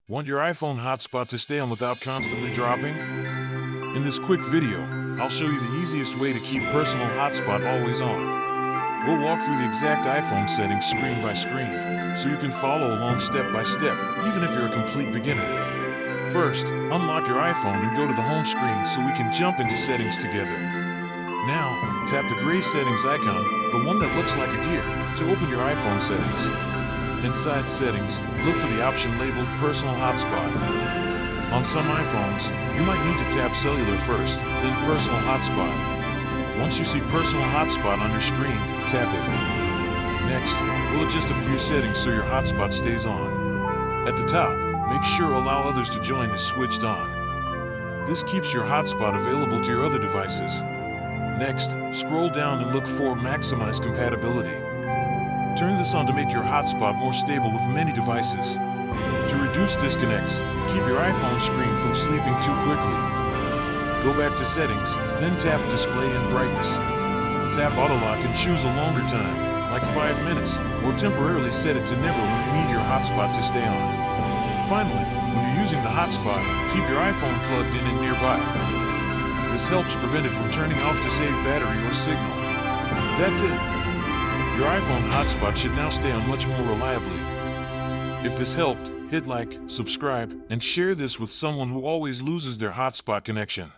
Want your iPhone hotspot to stay on without constantly dropping? In this quick video, I'll show you the easiest way to keep personal hotspot always on. We'll walk through the exact iPhone settings screen by screen, so you can follow along step by step, even if you're a complete beginner. First, unlock your iPhone and go to the home screen so we can jump into settings together. Now, tap the gray settings icon, the one that looks like a gear, to open your iPhone settings. Inside settings, look for the option labeled Personal Hotspot. On some iPhones, you might need to tap Cellular first, then Personal Hotspot. Once you see Personal Hotspot on your screen, tap it. Next, we'll adjust a few settings so your hotspot stays on. At the top, make sure Allow Others to Join is switched on. This keeps your hotspot available to your other devices. Next, scroll down and look for Maximize Compatibility. Turn this on to make your hotspot more stable with many devices. To reduce disconnects, keep your iPhone screen from sleeping too quickly. Go back to Settings, then tap Display and Brightness. Tap Auto Lock and choose a longer time, like 5 minutes, or temporarily set it to never when you need your hotspot to stay on. Finally, when you're using the hotspot, keep your iPhone plugged in and nearby. This helps prevent it from turning off to save battery or signal. That's it. Your iPhone hotspot should now stay on much more reliably. If this helped, hit like, subscribe, and share this with someone who always loses their hotspot connection.